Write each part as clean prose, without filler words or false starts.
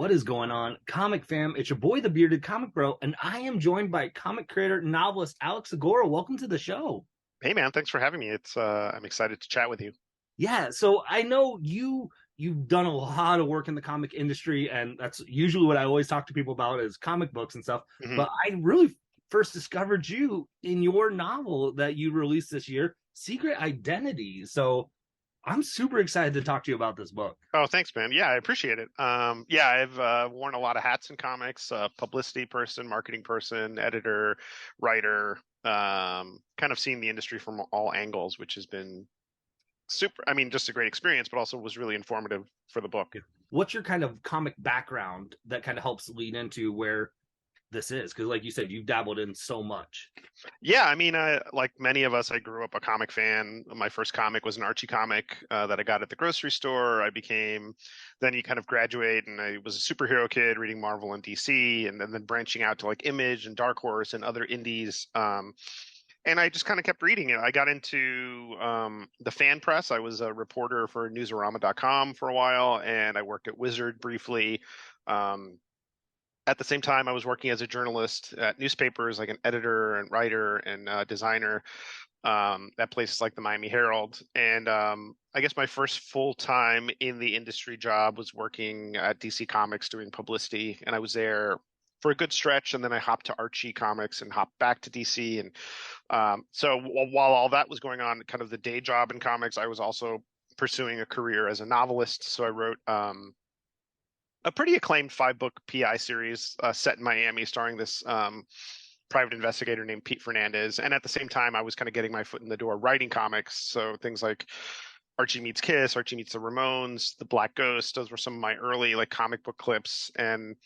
What is going on, comic fam? It's your boy, the bearded comic bro, and I am joined by comic creator and novelist Alex Segura. Welcome to the show. Hey man, thanks for having me. I'm excited to chat with you. Yeah, so I know you've done a lot of work in the comic industry, and that's usually what I always talk to people about is comic books and stuff. hmm But I really first discovered you in your novel that you released this year, Secret Identity. So I'm super excited to talk to you about this book. Oh, thanks, man. Yeah, I appreciate it. Yeah, I've worn a lot of hats in comics: publicity person, marketing person, editor, writer. Kind of seen the industry from all angles, which has been super. I mean, just a great experience, but also was really informative for the book. What's your kind of comic background that kind of helps lead into where this is? Because, like you said, you've dabbled in so much. Yeah, I mean, like many of us, I grew up a comic fan. My first comic was an Archie comic that I got at the grocery store. Then you kind of graduate, and I was a superhero kid reading Marvel and DC, and then branching out to like Image and Dark Horse and other indies. And I just kind of kept reading it. I got into the fan press. I was a reporter for Newsarama.com for a while, and I worked at Wizard briefly. Um, at the same time, I was working as a journalist at newspapers, like an editor and writer and designer at places like the Miami Herald. And I guess my first full time in the industry job was working at DC Comics doing publicity. And I was there for a good stretch. And then I hopped to Archie Comics and hopped back to DC. And so while all that was going on, kind of the day job in comics, I was also pursuing a career as a novelist. So I wrote a pretty acclaimed 5-book PI series set in Miami, starring this private investigator named Pete Fernandez. And at the same time, I was kind of getting my foot in the door writing comics. So things like Archie Meets Kiss, Archie Meets the Ramones, The Black Ghost. Those were some of my early like comic book clips. And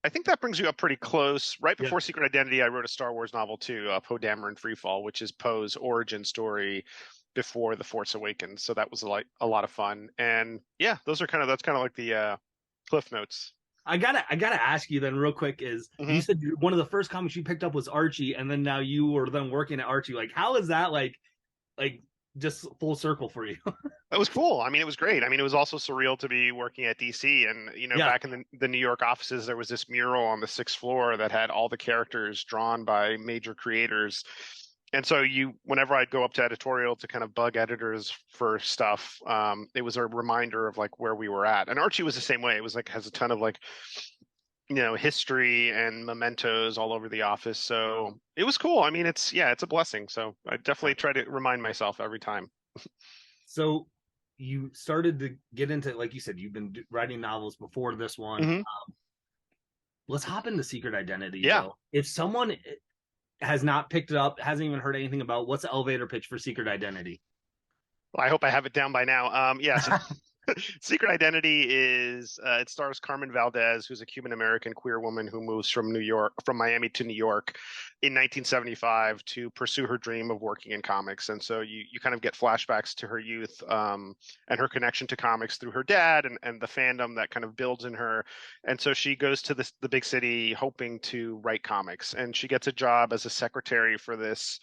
I think that brings you up pretty close. Right Yeah. before Secret Identity, I wrote a Star Wars novel too, Poe Dameron Freefall, which is Poe's origin story before The Force Awakens. So that was like a lot of fun. And yeah, that's kind of like the Cliff Notes. I gotta ask you then real quick is you hmm said one of the first comics you picked up was Archie, and then now you were then working at Archie. Like, how is that like just full circle for you? That was cool. I mean, it was great. I mean, it was also surreal to be working at DC. And, Yeah. back in the New York offices, there was this mural on the sixth floor that had all the characters drawn by major creators. And so whenever I'd go up to editorial to kind of bug editors for stuff, it was a reminder of like where we were at. And Archie was the same way. It was like has a ton of like history and mementos all over the office. So it was cool. I mean, it's a blessing. So I definitely try to remind myself every time. So you started to get into, like you said, you've been writing novels before this one. hmm Let's hop into Secret Identity Yeah. though. If someone has not picked it up, hasn't even heard anything about what's the elevator pitch for Secret Identity? Well, I hope I have it down by now. So Secret Identity it stars Carmen Valdez, who's a Cuban American queer woman who moves from Miami to New York in 1975 to pursue her dream of working in comics. And so you kind of get flashbacks to her youth and her connection to comics through her dad and the fandom that kind of builds in her. And so she goes to the big city hoping to write comics, and she gets a job as a secretary for this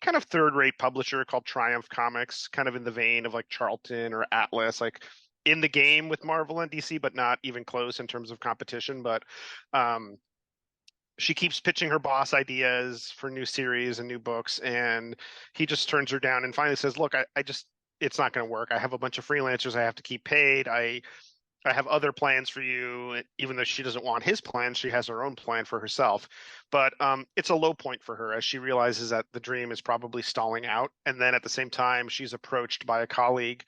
kind of third-rate publisher called Triumph Comics, kind of in the vein of like Charlton or Atlas, like in the game with Marvel and DC, but not even close in terms of competition. But um, she keeps pitching her boss ideas for new series and new books, and he just turns her down and finally says, "Look, I just it's not going to work. I have a bunch of freelancers I have to keep paid. I have other plans for you." Even though she doesn't want his plan, she has her own plan for herself. But it's a low point for her as she realizes that the dream is probably stalling out. And then at the same time, she's approached by a colleague,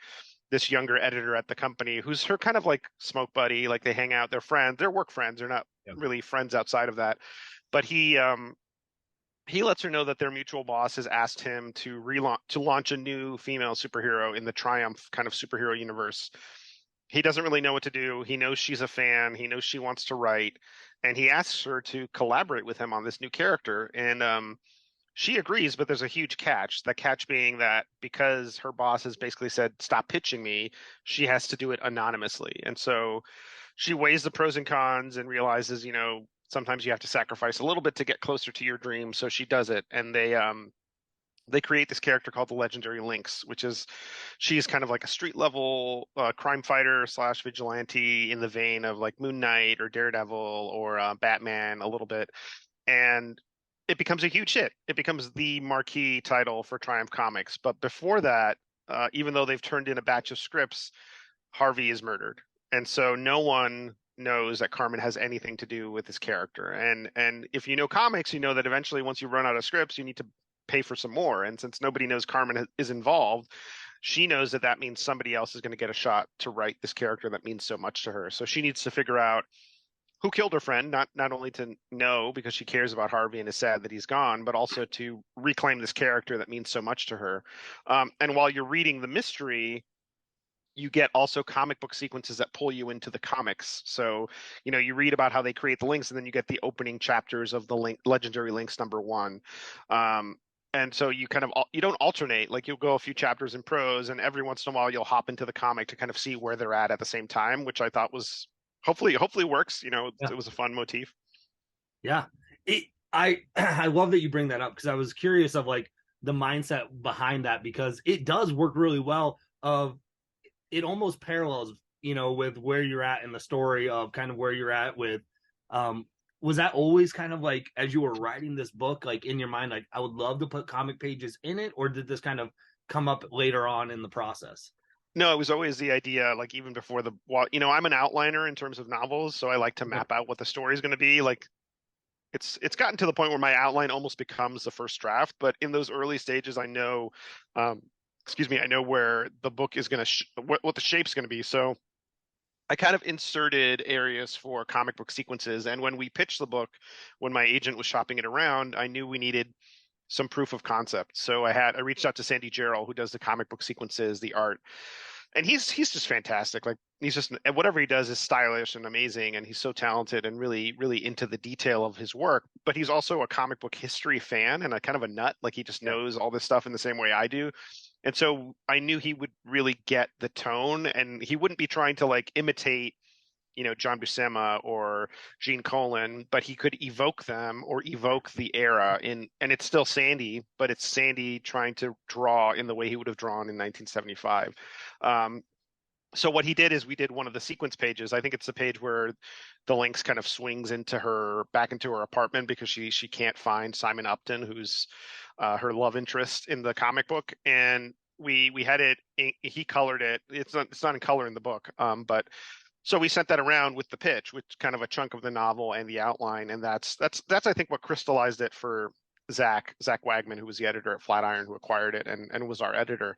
this younger editor at the company, who's her kind of like smoke buddy. Like they hang out, they're friends, they're work friends. They're not Yeah. really friends outside of that. But he lets her know that their mutual boss has asked him to launch a new female superhero in the Triumph kind of superhero universe. He doesn't really know what to do. He knows she's a fan. He knows she wants to write, and he asks her to collaborate with him on this new character. And she agrees, but there's a huge catch. The catch being that because her boss has basically said, "Stop pitching me," she has to do it anonymously. And so she weighs the pros and cons and realizes, sometimes you have to sacrifice a little bit to get closer to your dream. So she does it, and they create this character called the Legendary Lynx, which is she's kind of like a street level crime fighter slash vigilante in the vein of like Moon Knight or Daredevil or Batman a little bit, and it becomes a huge hit. It becomes the marquee title for Triumph Comics. But before that, even though they've turned in a batch of scripts, Harvey is murdered, and so no one knows that Carmen has anything to do with this character. And if you know comics, you know that eventually, once you run out of scripts, you need to pay for some more. And since nobody knows Carmen is involved, she knows that that means somebody else is going to get a shot to write this character that means so much to her. So she needs to figure out who killed her friend, not only to know because she cares about Harvey and is sad that he's gone, but also to reclaim this character that means so much to her. And while you're reading the mystery, you get also comic book sequences that pull you into the comics. So, you read about how they create the links, and then you get the opening chapters of the Legendary Links #1. And so you kind of you don't alternate, like you'll go a few chapters in prose, and every once in a while you'll hop into the comic to kind of see where they're at the same time, which I thought was hopefully works. Yeah. It was a fun motif. Yeah. I I love that you bring that up because I was curious of like the mindset behind that because it does work really well of it almost parallels, with where you're at in the story of kind of where you're at with was that always kind of like as you were writing this book, like in your mind, like I would love to put comic pages in it, or did this kind of come up later on in the process? No, it was always the idea, like even before I'm an outliner in terms of novels, so I like to Okay. map out what the story is going to be. Like it's gotten to the point where my outline almost becomes the first draft, but in those early stages, um, I know where the book is going to, what the shape's going to be. So I kind of inserted areas for comic book sequences. And when we pitched the book, when my agent was shopping it around, I knew we needed some proof of concept. So I reached out to Sandy Jarrell, who does the comic book sequences, the art, and he's just fantastic. Like he's just whatever he does is stylish and amazing, and he's so talented and really into the detail of his work. But he's also a comic book history fan and a kind of a nut. Like he just Yeah. knows all this stuff in the same way I do. And so I knew he would really get the tone, and he wouldn't be trying to like imitate John Buscema or Gene Colan, but he could evoke them or evoke the era and it's still Sandy, but it's Sandy trying to draw in the way he would have drawn in 1975. Um, so what he did is we did one of the sequence pages. I think it's the page where the Lynx kind of swings back into her apartment because she can't find Simon Upton, who's her love interest in the comic book, and we had it. He colored it. It's not in color in the book, but so we sent that around with the pitch, which kind of a chunk of the novel and the outline, and that's I think what crystallized it for Zach Wagman, who was the editor at Flatiron, who acquired it and was our editor.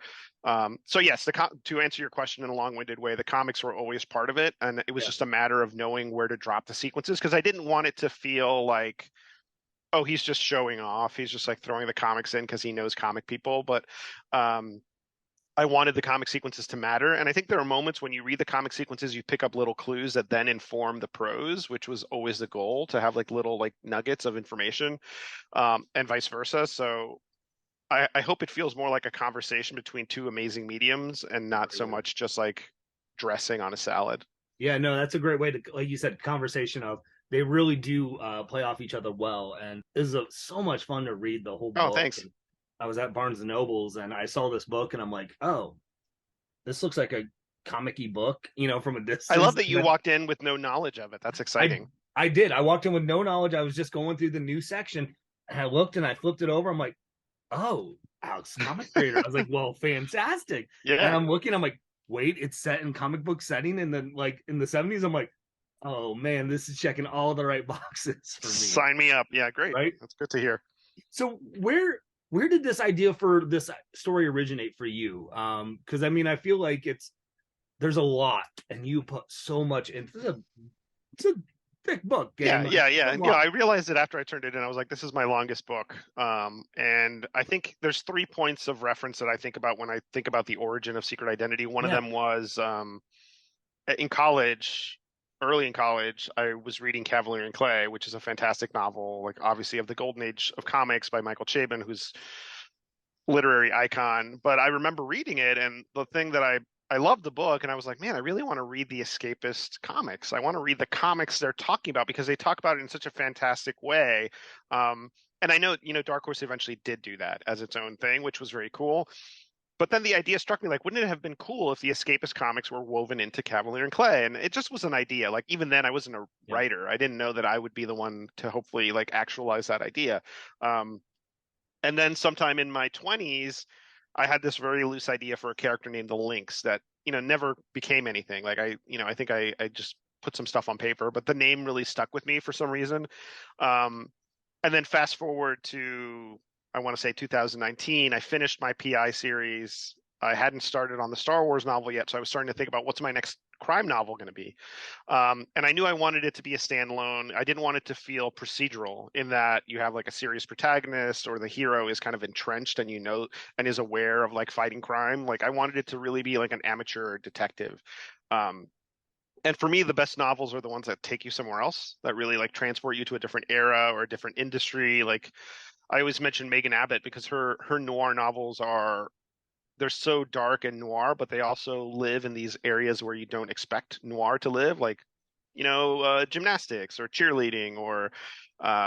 So yes, to answer your question in a long-winded way, the comics were always part of it, and it was Yeah. just a matter of knowing where to drop the sequences because I didn't want it to feel like, oh, he's just showing off. He's just like throwing the comics in because he knows comic people, but um, I wanted the comic sequences to matter. And I think there are moments when you read the comic sequences, you pick up little clues that then inform the prose, which was always the goal, to have like little like nuggets of information, and vice versa. So I hope it feels more like a conversation between two amazing mediums and not so much just like dressing on a salad. Yeah, no, that's a great way to, like you said, conversation of they really do play off each other well, and this is so much fun to read the whole Oh, book. thanks. And I was at Barnes and Nobles, and I saw this book, and I'm like, oh, this looks like a comic-y book, from a I love distance. that And you then walked in with no knowledge of it. That's I exciting. I did. I walked in with no knowledge. I was just going through the new section, and I looked and I flipped it over. I'm like, oh, Alex, comic creator. I was like, well, fantastic. And Yeah. I'm looking, I'm like, wait, it's set in comic book setting, and then like in the 70s. I'm like, oh man, this is checking all the right boxes for me, Sign me up. Yeah, great. right? That's good to hear. So where did this idea for this story originate for you? Because I mean, I feel like there's a lot, and you put so much into it's a thick book, Yeah, gang. Like, yeah, it's yeah. a Yeah, lot. I realized it after I turned it in. I was like, this is my longest book. And I think there's 3 points of reference that I think about when I think about the origin of Secret Identity. One of Yeah, them was in college, early in college, I was reading Cavalier and Clay, which is a fantastic novel, like obviously of the golden age of comics by Michael Chabon, who's literary icon. But I remember reading it, and the thing that I I loved the book, and I was like, man, I really want to read the escapist comics. I want to read the comics they're talking about because they talk about it in such a fantastic way. Um, and I know, Dark Horse eventually did do that as its own thing, which was very cool. But then the idea struck me, like, wouldn't it have been cool if the escapist comics were woven into Cavalier and Clay? And it just was an idea. Like, even then, I wasn't a Yeah. writer. I didn't know that I would be the one to hopefully like actualize that idea. Um, and then sometime in my 20s, I had this very loose idea for a character named the Lynx that, never became anything. Like I think I just put some stuff on paper, but the name really stuck with me for some reason. Um, and then fast forward to, I want to say 2019, I finished my PI series. I hadn't started on the Star Wars novel yet, so I was starting to think about what's my next crime novel going to be. And I knew I wanted it to be a standalone. I didn't want it to feel procedural in that you have like a serious protagonist or the hero is kind of entrenched and and is aware of like fighting crime. Like I wanted it to really be like an amateur detective. Um, and for me, the best novels are the ones that take you somewhere else, that really like transport you to a different era or a different industry. Like I always mention Megan Abbott because her noir novels are they're so dark and noir, but they also live in these areas where you don't expect noir to live, like gymnastics or cheerleading or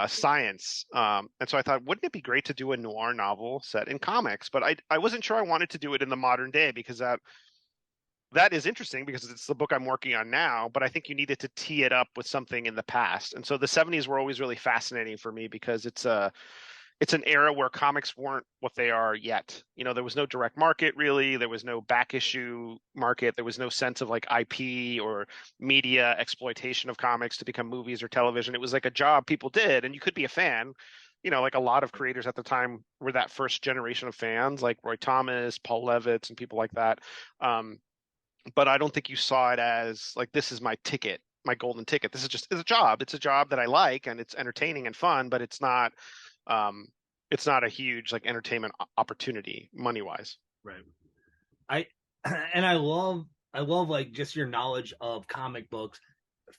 science. And so I thought, wouldn't it be great to do a noir novel set in comics? But I wasn't sure I wanted to do it in the modern day because that is interesting because it's the book I'm working on now, but I think you needed to tee it up with something in the past. And so the 70s were always really fascinating for me because it's an era where comics weren't what they are yet. There was no direct market really. There was no back issue market. There was no sense of like IP or media exploitation of comics to become movies or television. It was like a job people did, and you could be a fan. Like a lot of creators at the time were that first generation of fans, like Roy Thomas, Paul Levitz, and people like that. But I don't think you saw it as like this is my ticket, my golden ticket. It's a job. It's a job that I like and it's entertaining and fun, but um it's not a huge like entertainment opportunity money wise. Right. I and I love like just your knowledge of comic books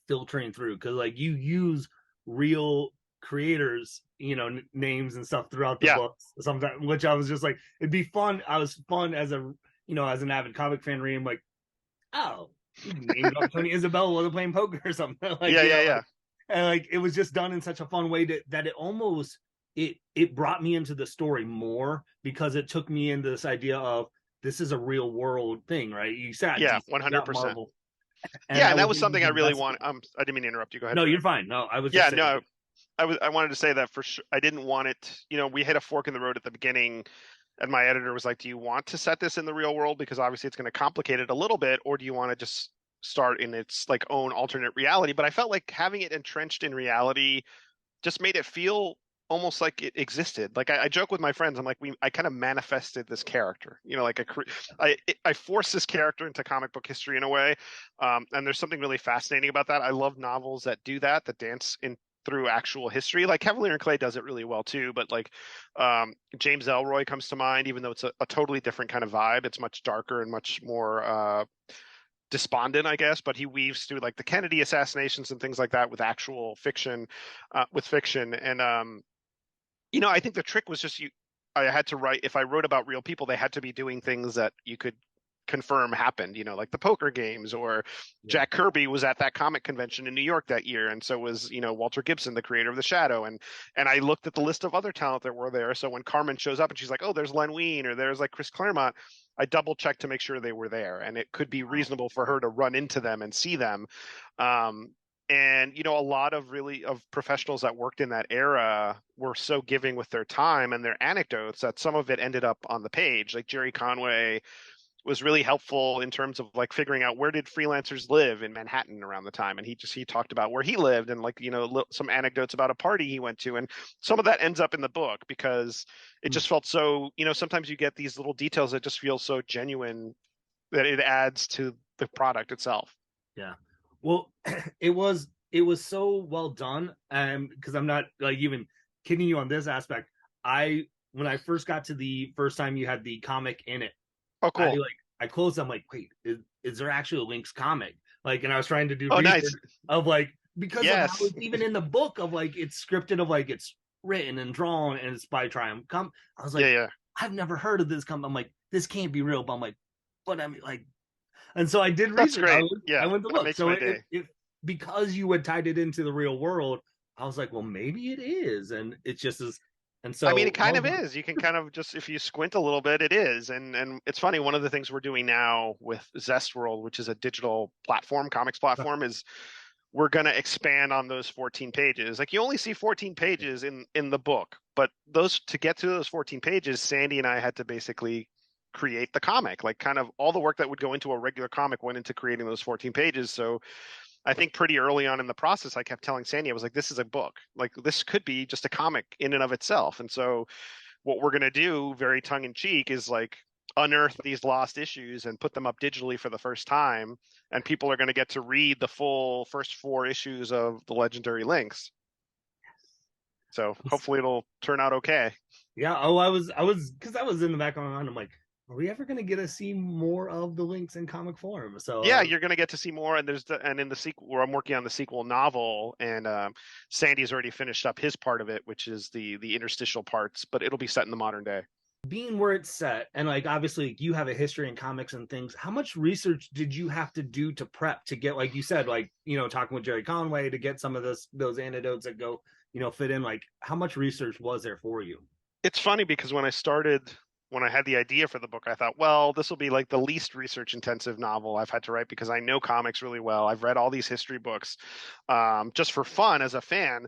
filtering through because like you use real creators, names and stuff throughout the Yeah. books sometimes, which I was just like, it'd be fun. I was fun as as an avid comic fan reading like, oh, you named up Tony Isabella while they're playing poker or something like, Yeah, yeah, yeah. and like it was just done in such a fun way that it almost it brought me into the story more because it took me into this idea of this is a real world thing, right? You sat Yeah, DC, you got 100%. Marvel, and Yeah, I and that was was able something to I really invest. want. I didn't mean to interrupt you. Go ahead. No, you're fine. No, I was just Yeah, saying. no, I wanted to say that for sure. I didn't want it, we hit a fork in the road at the beginning and my editor was like, "Do you want to set this in the real world because obviously it's going to complicate it a little bit, or do you want to just start in its like own alternate reality?" But I felt like having it entrenched in reality just made it feel almost like it existed. Like I joke with my friends, I'm like, I kind of manifested this character, like I forced this character into comic book history in a way. And there's something really fascinating about that. I love novels that do that, that dance in through actual history. Like Cavalier and Clay does it really well too, but like James Elroy comes to mind, even though it's a totally different kind of vibe. It's much darker and much more despondent, I guess, but he weaves through like the Kennedy assassinations and things like that with actual fiction, with fiction. And I think the trick was just I had to write, if I wrote about real people, they had to be doing things that you could confirm happened, like the poker games, or Yeah. Jack Kirby was at that comic convention in New York that year. And so was, Walter Gibson, the creator of The Shadow. And I looked at the list of other talent that were there. So when Carmen shows up and she's like, oh, there's Len Wein or there's like Chris Claremont, I double checked to make sure they were there. And it could be Wow. reasonable for her to run into them and see them. Um, and a lot of really of professionals that worked in that era were so giving with their time and their anecdotes that some of it ended up on the page. Like Jerry Conway was really helpful in terms of like figuring out where did freelancers live in Manhattan around the time, and he talked about where he lived and like some anecdotes about a party he went to, and some of that ends up in the book because it Hmm. just felt so, sometimes you get these little details that just feel so genuine that it adds to the product itself. Yeah. Well, it was so well done. Because I'm not like even kidding you on this aspect. I When I first got to the first time you had the comic in it, Oh, I cool. like I closed. I'm like, wait, is there actually a Link's comic? Like, and I was trying to do Oh, nice. research of like because of how Yes. it's even in the book of like it's scripted of like it's written and drawn and it's by Triumph. I was Yeah, like, yeah. I've never heard of this. I'm like, this can't be real. But I'm like, but I'm like, And so I did That's research. great. I Yeah, went to that look. makes So my day. if because you had tied it into the real world, I was like, well, maybe it is, and it's just as. And I mean, it so kind of is. You can kind of just, if you squint a little bit, it is. And it's funny, one of the things we're doing now with Zest World, which is a digital platform, comics platform, is we're going to expand on those 14 pages. Like you only see 14 pages in the book, but those to get to those 14 pages, Sandy and I had to basically create the comic. Like kind of all the work that would go into a regular comic went into creating those 14 pages. So I think pretty early on in the process, I kept telling Sandy, I was like, this is a book. Like this could be just a comic in and of itself. And so what we're going to do, very tongue in cheek, is like unearth these lost issues and put them up digitally for the first time. And people are going to get to read the full first 4 issues of the Legendary Links. So hopefully it'll turn out okay. yeah. Oh, because I was in the back of my mind. I'm like, are we ever going to get to see more of the links in comic form? So Yeah, you're going to get to see more. And and in the sequel, where I'm working on the sequel novel, and Sandy's already finished up his part of it, which is the interstitial parts, but it'll be set in the modern day. being where it's set, and like obviously you have a history in comics and things. How much research did you have to do to prep to get, like you said, like talking with Jerry Conway to get some of those anecdotes that go fit in? Like how much research was there for you? It's funny because when I had the idea for the book, I thought, well, this will be like the least research intensive novel I've had to write because I know comics really well. I've read all these history books just for fun as a fan,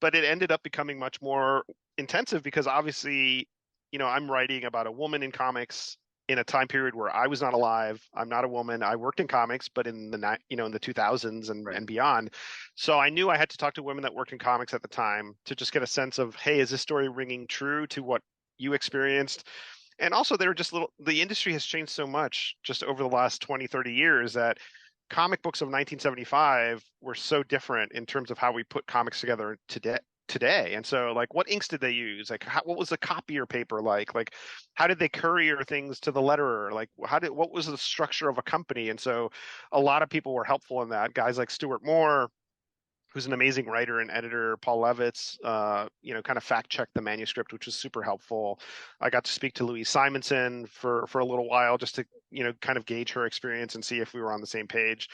but it ended up becoming much more intensive because obviously, I'm writing about a woman in comics in a time period where I was not alive. I'm not a woman. I worked in comics, but in the 2000s Right. and beyond. So I knew I had to talk to women that worked in comics at the time to just get a sense of, hey, is this story ringing true to what you experienced? And also, they were just the industry has changed so much just over the last 20, 30 years that comic books of 1975 were so different in terms of how we put comics together today. And so like what inks did they use? Like what was the copier paper like how did they courier things to the letterer? Like what was the structure of a company? And so a lot of people were helpful in that. Guys like Stuart Moore, who's an amazing writer and editor, Paul Levitz, kind of fact checked the manuscript, which was super helpful. I got to speak to Louise Simonson for a little while just to kind of gauge her experience and see if we were on the same page.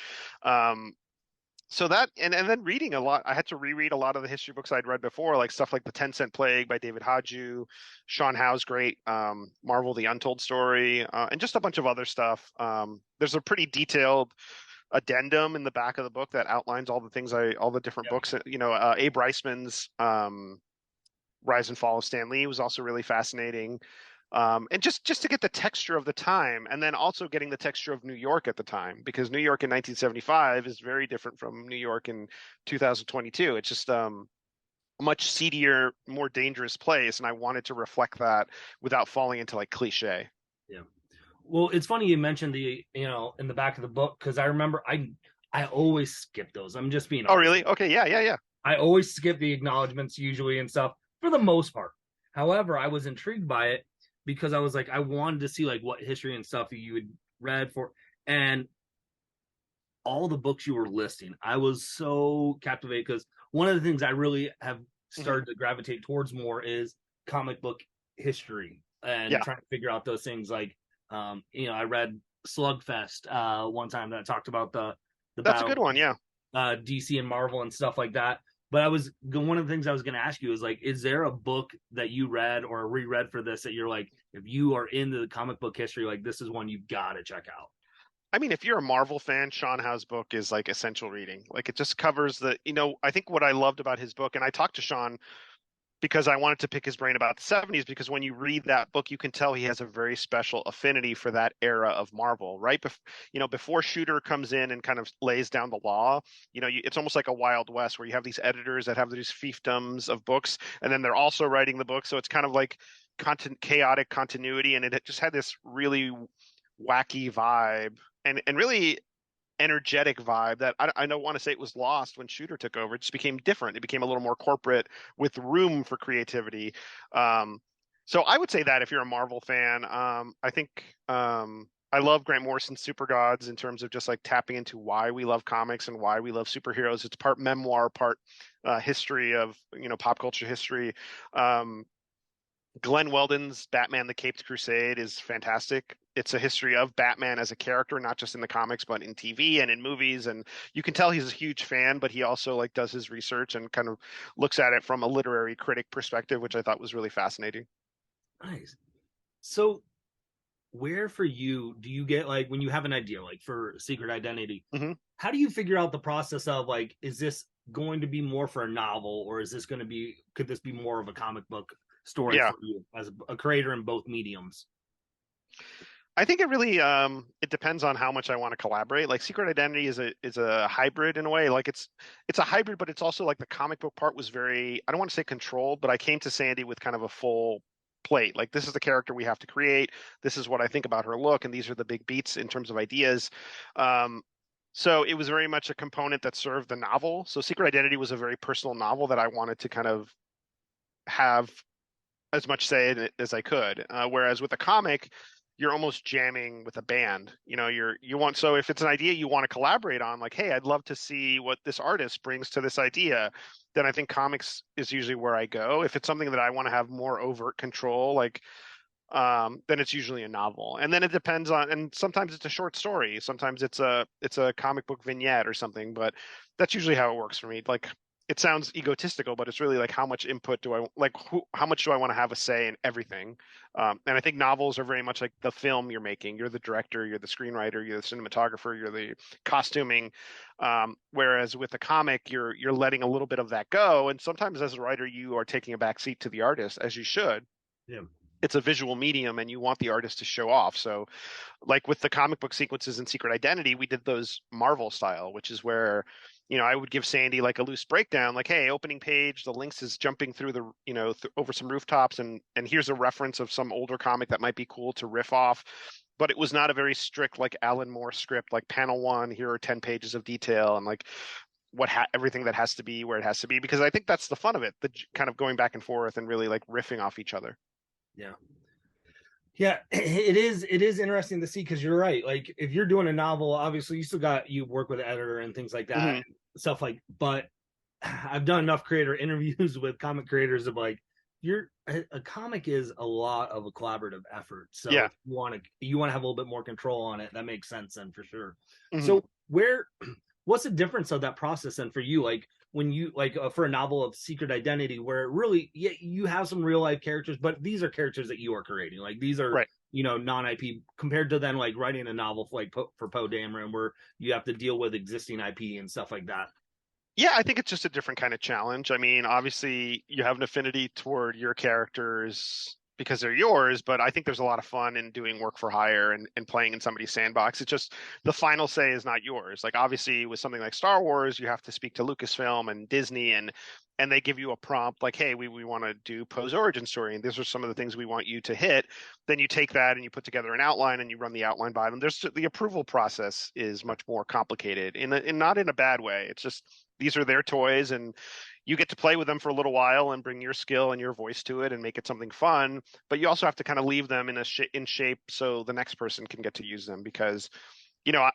So that and then reading a lot, I had to reread a lot of the history books I'd read before, like stuff like The 10-Cent Plague by David Hadju, Sean Howe's great Marvel: The Untold Story, and just a bunch of other stuff. There's a pretty detailed addendum in the back of the book that outlines all the different Yeah. books. Abe Reisman's Rise and Fall of Stan Lee was also really fascinating. And just to get the texture of the time, and then also getting the texture of New York at the time, because New York in 1975 is very different from New York in 2022. It's just a much seedier, more dangerous place, and I wanted to reflect that without falling into like cliche. Yeah. Well, it's funny you mentioned the in the back of the book, because I remember I always skip those. I'm just being Oh, honest. really? Okay, yeah, yeah, yeah. I always skip the acknowledgments usually and stuff for the most part. However, I was intrigued by it because I was like, I wanted to see like what history and stuff you had read for, and all the books you were listing. I was so captivated because one of the things I really have Hmm. started to gravitate towards more is comic book history and Yeah, trying to figure out those things. Like, I read Slugfest one time that talked about the that's a battle good one. Yeah. DC and Marvel and stuff like that. But one of the things I was going to ask you is like, is there a book that you read or reread for this that you're like, if you are into the comic book history, like this is one you've got to check out? I mean, if you're a Marvel fan, Sean Howe's book is like essential reading. Like it just covers I think what I loved about his book, and I talked to Sean because I wanted to pick his brain about the 70s, because when you read that book, you can tell he has a very special affinity for that era of Marvel, right? Before Shooter comes in and kind of lays down the law, it's almost like a Wild West where you have these editors that have these fiefdoms of books, and then they're also writing the book. So it's kind of like chaotic continuity, and it just had this really wacky vibe and really energetic vibe that I don't want to say it was lost when Shooter took over. It just became different. It became a little more corporate with room for creativity. Um, so I would say that if you're a Marvel fan, I think I love Grant Morrison's Super Gods in terms of just like tapping into why we love comics and why we love superheroes. It's part memoir, part history of pop culture history. Um, Glenn Weldon's Batman: The Caped Crusade is fantastic. it's a history of Batman as a character, not just in the comics, but in TV and in movies. And you can tell he's a huge fan, but he also like does his research and kind of looks at it from a literary critic perspective, which I thought was really fascinating. Nice. So where for you do you get like when you have an idea like for Secret Identity, Hmm. how do you figure out the process of like, is this going to be more for a novel, or is this going to be, could this be more of a comic book story Yeah. for you as a creator in both mediums? I think it really it depends on how much I want to collaborate. Like Secret Identity is a hybrid in a way. Like it's a hybrid, but it's also like the comic book part was very, I don't want to say controlled, but I came to Sandy with kind of a full plate. Like this is the character we have to create. This is what I think about her look, and these are the big beats in terms of ideas. Um, so it was very much a component that served the novel. So Secret Identity was a very personal novel that I wanted to kind of have as much say in it as I could. Whereas with a comic, you're almost jamming with a band. You know, you want, so if it's an idea you want to collaborate on, like, hey, I'd love to see what this artist brings to this idea, then I think comics is usually where I go. If it's something that I want to have more overt control, like then it's usually a novel. And then it depends on, and sometimes it's a short story, sometimes it's a comic book vignette or something, but that's usually how it works for me. Like it sounds egotistical, but it's really like how much input do I like how much do I want to have a say in everything? And I think novels are very much like the film you're making. You're the director, you're the screenwriter, you're the cinematographer, you're the costuming. Whereas with a comic, you're letting a little bit of that go. And sometimes as a writer, you are taking a back seat to the artist, as you should. Yeah. It's a visual medium and you want the artist to show off. So like with the comic book sequences in Secret Identity, we did those Marvel style, which is where, I would give Sandy like a loose breakdown, like, hey, opening page, the Lynx is jumping through the, over some rooftops, and here's a reference of some older comic that might be cool to riff off. But it was not a very strict like Alan Moore script, like panel one, here are 10 pages of detail and like everything that has to be where it has to be, because I think that's the fun of it, the kind of going back and forth and really like riffing off each other. Yeah. Yeah, it is interesting to see because you're right. Like if you're doing a novel, obviously you still got you work with an editor and things like that, Hmm. stuff like. But I've done enough creator interviews with comic creators of like you're a comic is a lot of a collaborative effort. So Yeah. if you want to have a little bit more control on it, that makes sense then for sure. Hmm. So where what's the difference of that process then for you? Like when you like for a novel of Secret Identity, where really yeah, you have some real life characters, but these are characters that you are creating. Like these are Right. non IP compared to then like writing a novel for like for Poe Dameron, where you have to deal with existing IP and stuff like that. Yeah, I think it's just a different kind of challenge. I mean, obviously, you have an affinity toward your characters because they're yours, but I think there's a lot of fun in doing work for hire and playing in somebody's sandbox. It's just the final say is not yours. Like obviously with something like Star Wars, you have to speak to Lucasfilm and Disney and they give you a prompt like, hey, we want to do Poe's origin story, and these are some of the things we want you to hit. Then you take that and you put together an outline and you run the outline by them. There's the approval process is much more complicated in not in a bad way. It's just these are their toys and you get to play with them for a little while and bring your skill and your voice to it and make it something fun, but you also have to kind of leave them in shape so the next person can get to use them, because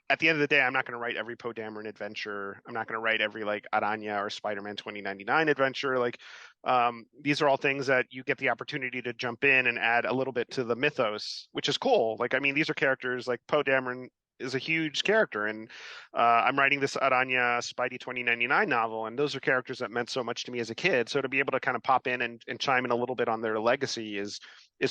at the end of the day, I'm not going to write every Poe Dameron adventure. I'm not going to write every like Aranya or Spider-Man 2099 adventure. Like these are all things that you get the opportunity to jump in and add a little bit to the mythos, which is cool. Like I mean, these are characters like Poe Dameron is a huge character, and I'm writing this Aranya Spidey 2099 novel, and those are characters that meant so much to me as a kid. So to be able to kind of pop in and chime in a little bit on their legacy is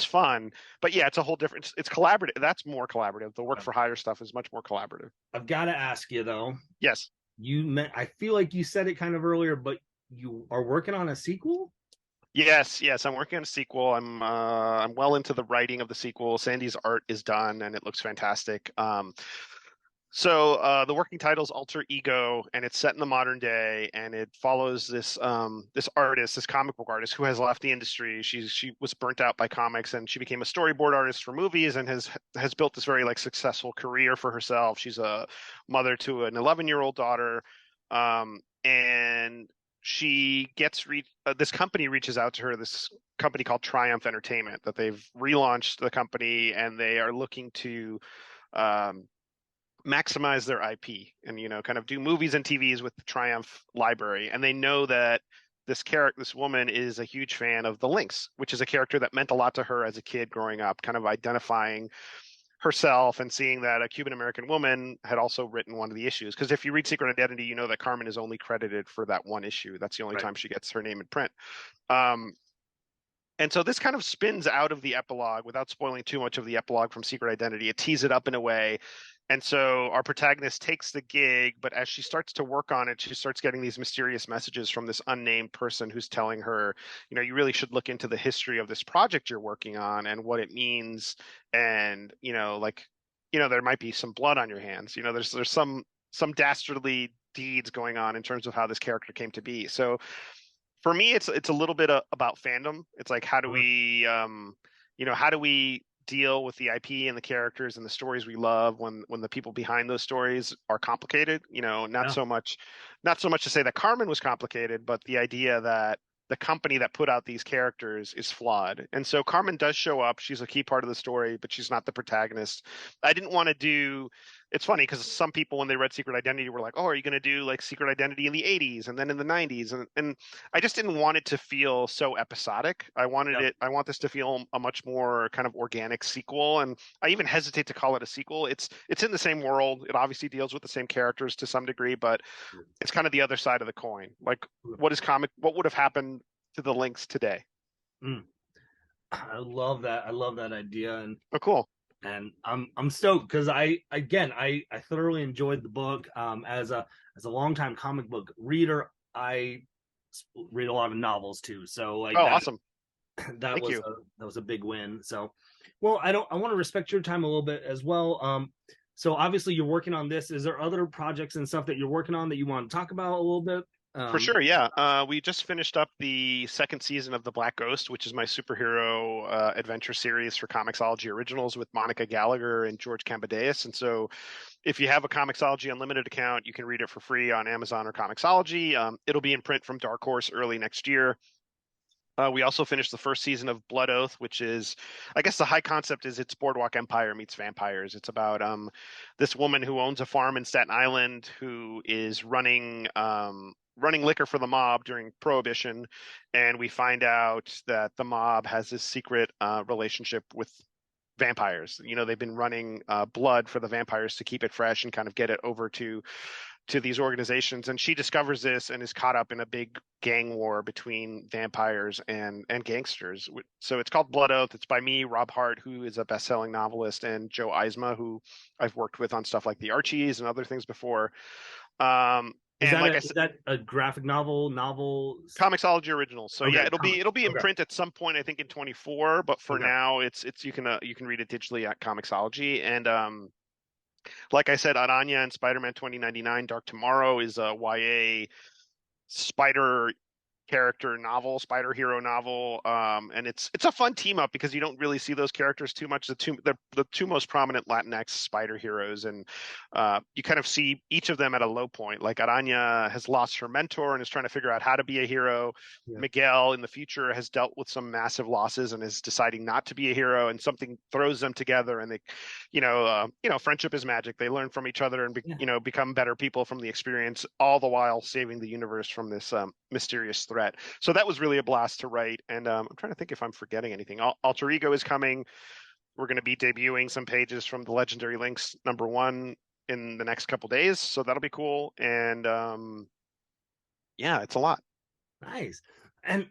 fun. But yeah, it's a whole different. It's collaborative. That's more collaborative. The work for hire stuff is much more collaborative. I've got to ask you though. Yes. You meant I feel like you said it kind of earlier, but you are working on a sequel. Yes. I'm working on a sequel. I'm well into the writing of the sequel. Sandy's art is done and it looks fantastic. So the working title is Alter Ego, and it's set in the modern day, and it follows this artist, this comic book artist who has left the industry. She was burnt out by comics, and she became a storyboard artist for movies, and has built this very like successful career for herself. She's a mother to an 11-year-old daughter, and she gets this company reaches out to her. This company called Triumph Entertainment, that they've relaunched the company, and they are looking to um, maximize their IP and kind of do movies and TVs with the Triumph library. And they know that this woman is a huge fan of the Lynx, which is a character that meant a lot to her as a kid growing up, kind of identifying herself and seeing that a Cuban American woman had also written one of the issues. Because if you read Secret Identity, you know that Carmen is only credited for that one issue. That's the only Right. time she gets her name in print. Um, and so this kind of spins out of the epilogue without spoiling too much of the epilogue from Secret Identity. It tees it up in a way. And so our protagonist takes the gig, but as she starts to work on it, she starts getting these mysterious messages from this unnamed person who's telling her, you know, you really should look into the history of this project you're working on and what it means. And, you know, like, you know, there might be some blood on your hands. You know, there's some dastardly deeds going on in terms of how this character came to be. So for me, it's a little bit about fandom. It's like how do Uh, we you know, how do we deal with the IP and the characters and the stories we love when the people behind those stories are complicated? You know, yeah. not so much to say that Carmen was complicated, but the idea that the company that put out these characters is flawed. And so Carmen does show up. She's a key part of the story, but she's not the protagonist. I didn't want to do it's funny because some people when they read Secret Identity were like, "Oh, are you going to do like Secret Identity in the 80s and then in the 90s?" And I just didn't want it to feel so episodic. Yeah. I want this to feel a much more kind of organic sequel. And I even hesitate to call it a sequel. It's in the same world. It obviously deals with the same characters to some degree, but it's kind of the other side of the coin. Like what would have happened to the links today? Mm. I love that. I love that idea, Oh, cool. and I'm stoked because I thoroughly enjoyed the book. As a longtime comic book reader, I read a lot of novels too. So like Oh, that awesome. that Thank was you. a big win. So, well, I want to respect your time a little bit as well. So obviously you're working on this. Is there other projects and stuff that you're working on that you want to talk about a little bit? For sure, yeah. We just finished up the second season of The Black Ghost, which is my superhero adventure series for Comixology Originals with Monica Gallagher and George Cambadeas. And so, if you have a Comixology Unlimited account, you can read it for free on Amazon or Comixology. It'll be in print from Dark Horse early next year. We also finished the first season of Blood Oath, which is, I guess the high concept is it's Boardwalk Empire meets vampires. It's about this woman who owns a farm in Staten Island who is running liquor for the mob during Prohibition, and we find out that the mob has this secret relationship with vampires. You know, they've been running blood for the vampires to keep it fresh and kind of get it over to these organizations, and she discovers this and is caught up in a big gang war between vampires and gangsters. So it's called Blood Oath. It's by me, Rob Hart, who is a best-selling novelist, and Joe Eisma, who I've worked with on stuff like the Archies and other things before. And like I Is said, that a graphic novel? Comixology Originals. So yeah, Okay, comic. it'll be in Okay, print at some point, I think in 24, but for okay. now it's you can read it digitally at Comixology. And like I said, Aranya and Spider-Man 2099 Dark Tomorrow is a YA spider character novel, spider hero novel, and it's a fun team up because you don't really see those characters too much. The two most prominent Latinx spider heroes, and you kind of see each of them at a low point. Like Aranya has lost her mentor and is trying to figure out how to be a hero. Yeah, Miguel in the future has dealt with some massive losses and is deciding not to be a hero, and something throws them together, and they, friendship is magic. They learn from each other and yeah. become better people from the experience, all the while saving the universe from this mysterious threat. So that was really a blast to write. And I'm trying to think if I'm forgetting anything. Alter Ego is coming. We're going to be debuting some pages from the Legendary Links #1 in the next couple days, so that'll be cool. And yeah, it's a lot. Nice. And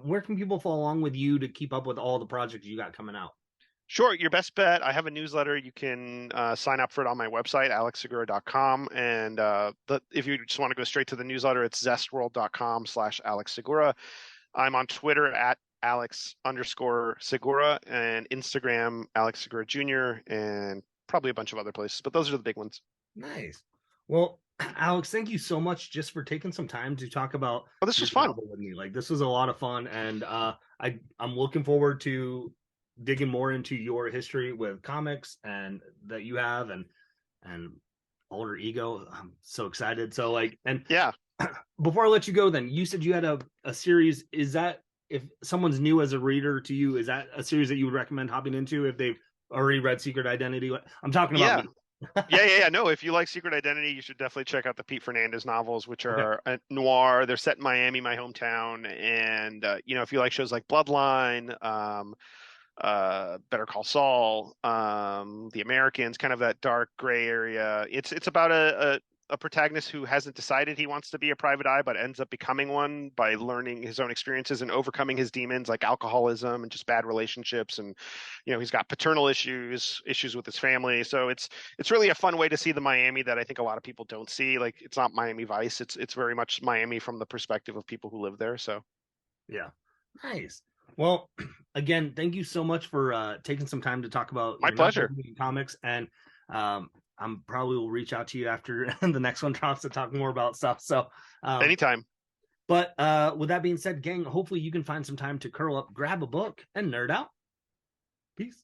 where can people follow along with you to keep up with all the projects you got coming out? Sure, your best bet. I have a newsletter. You can sign up for it on my website, alexsegura.com. And if you just want to go straight to the newsletter, it's zestworld.com/Alex Segura. I'm on Twitter at Alex_Segura and Instagram, Alex Segura Jr., and probably a bunch of other places, but those are the big ones. Nice. Well, Alex, thank you so much just for taking some time to talk about Oh, this your was fun. novel with me. Like this was a lot of fun, and I'm looking forward to digging more into your history with comics and that you have and Alter Ego. I'm so excited. So like, and Yeah. before I let you go, then you said you had a series. Is that if someone's new as a reader to you, is that a series that you would recommend hopping into if they've already read Secret Identity? I'm talking about Yeah. me. Yeah. No, if you like Secret Identity, you should definitely check out the Pete Fernandez novels, which Okay. are noir. They're set in Miami, my hometown. And, if you like shows like Bloodline, Better Call Saul, The Americans, kind of that dark gray area. It's about a protagonist who hasn't decided he wants to be a private eye, but ends up becoming one by learning his own experiences and overcoming his demons like alcoholism and just bad relationships. And he's got paternal issues with his family. So it's really a fun way to see the Miami that I think a lot of people don't see. Like it's not Miami Vice. It's very much Miami from the perspective of people who live there. So Yeah. Nice. Well, again, thank you so much for taking some time to talk about my your novel pleasure. and comics. And I'm probably will reach out to you after the next one drops to talk more about stuff. So, um, Anytime. but with that being said, gang, hopefully you can find some time to curl up, grab a book, and nerd out. Peace.